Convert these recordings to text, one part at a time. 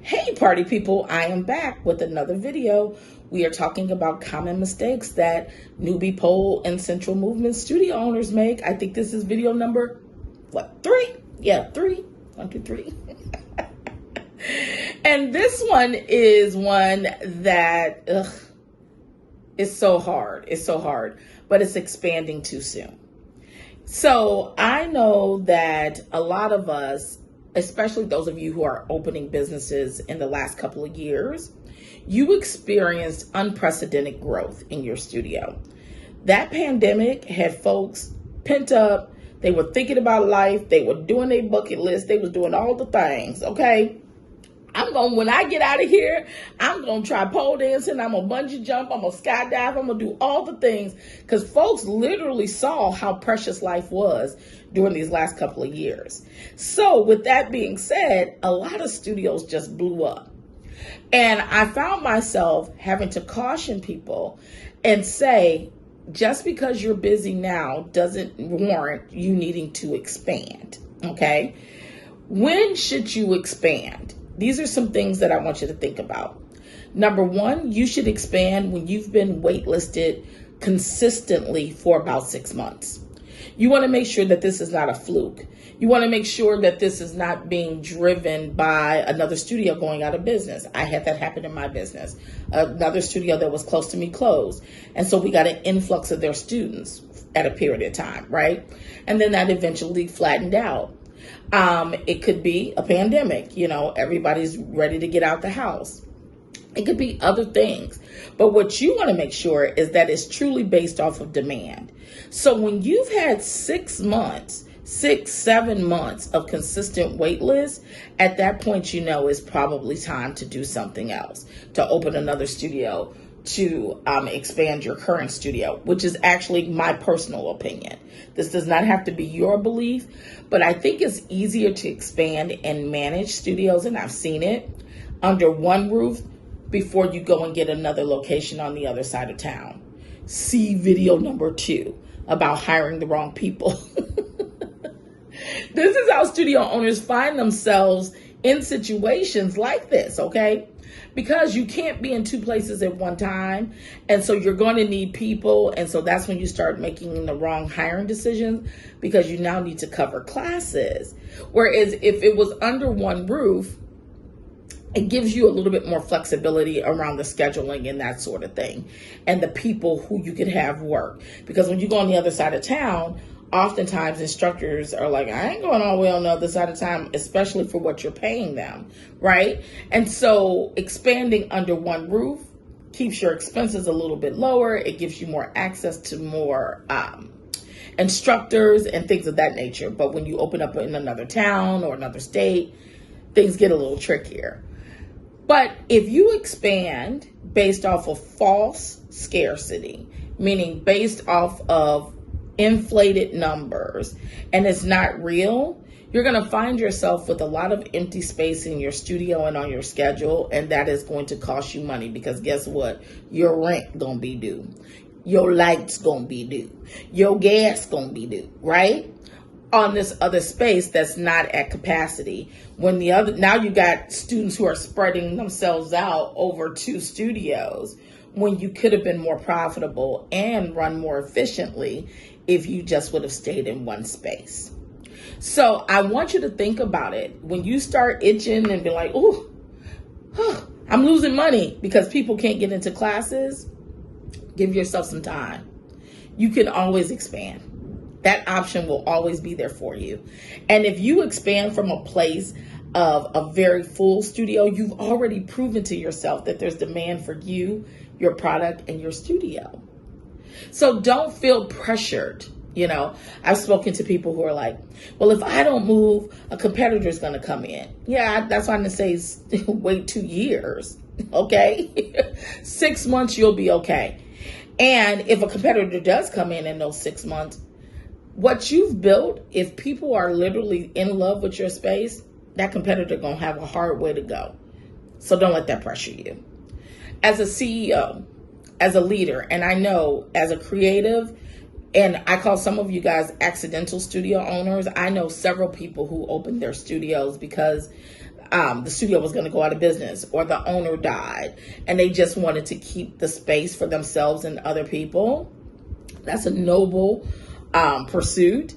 Hey party people, I am back with another video. We are talking about common mistakes that newbie pole and central movement studio owners make. I think this is video number, three? Yeah, three. 1, 2, 3. And this one is one that is so hard. It's so hard, but it's expanding too soon. So I know that a lot of us, especially those of you who are opening businesses in the last couple of years, you experienced unprecedented growth in your studio. That pandemic had folks pent up. They were thinking about life. They were doing their bucket list. They was doing all the things, okay? When I get out of here, I'm going to try pole dancing. I'm going to bungee jump. I'm going to skydive. I'm going to do all the things because folks literally saw how precious life was during these last couple of years. So with that being said, a lot of studios just blew up. And I found myself having to caution people and say, just because you're busy now doesn't warrant you needing to expand, okay? When should you expand? These are some things that I want you to think about. Number one, you should expand when you've been waitlisted consistently for about 6 months. You want to make sure that this is not a fluke. You want to make sure that this is not being driven by another studio going out of business. I had that happen in my business. Another studio that was close to me closed. And so we got an influx of their students at a period of time, right? And then that eventually flattened out. It could be a pandemic, everybody's ready to get out the house. It could be other things. But what you want to make sure is that it's truly based off of demand. So when you've had 6 months, 7 months of consistent wait lists, at that point, it's probably time to do something else, to open another studio, to expand your current studio, which is actually my personal opinion. This does not have to be your belief, but I think it's easier to expand and manage studios, and I've seen it, under one roof before you go and get another location on the other side of town. See video number 2 about hiring the wrong people. This is how studio owners find themselves in situations like this, okay? Because you can't be in 2 places at one time. And so you're going to need people. And so that's when you start making the wrong hiring decisions because you now need to cover classes. Whereas if it was under one roof, it gives you a little bit more flexibility around the scheduling and that sort of thing. And the people who you could have work. Because when you go on the other side of town, oftentimes instructors are like, I ain't going all the way on the other side of town, especially for what you're paying them, right? And so expanding under one roof keeps your expenses a little bit lower. It gives you more access to more instructors and things of that nature. But when you open up in another town or another state, things get a little trickier. But if you expand based off of false scarcity, meaning based off of inflated numbers, and it's not real, you're going to find yourself with a lot of empty space in your studio and on your schedule, and that is going to cost you money because guess what? Your rent going to be due. Your lights going to be due. Your gas going to be due, right? On this other space that's not at capacity. Now you got students who are spreading themselves out over 2 studios when you could have been more profitable and run more efficiently if you just would have stayed in one space. So I want you to think about it. When you start itching and be like, oh, I'm losing money because people can't get into classes, give yourself some time. You can always expand. That option will always be there for you. And if you expand from a place of a very full studio, you've already proven to yourself that there's demand for you, your product, and your studio. So don't feel pressured. I've spoken to people who are like, well, if I don't move, a competitor's going to come in. Yeah, that's why I'm going to say wait 2 years. Okay. 6 months, you'll be okay. And if a competitor does come in those 6 months, what you've built, if people are literally in love with your space, that competitor going to have a hard way to go. So don't let that pressure you. As a CEO, as a leader, and I know as a creative, and I call some of you guys accidental studio owners. I know several people who opened their studios because the studio was going to go out of business, or the owner died, and they just wanted to keep the space for themselves and other people. That's a noble pursuit.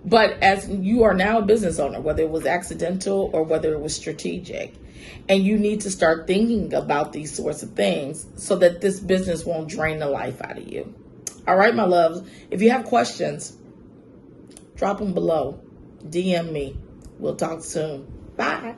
But as you are now a business owner, whether it was accidental or whether it was strategic, and you need to start thinking about these sorts of things so that this business won't drain the life out of you. All right, my loves, if you have questions, drop them below. DM me. We'll talk soon. Bye.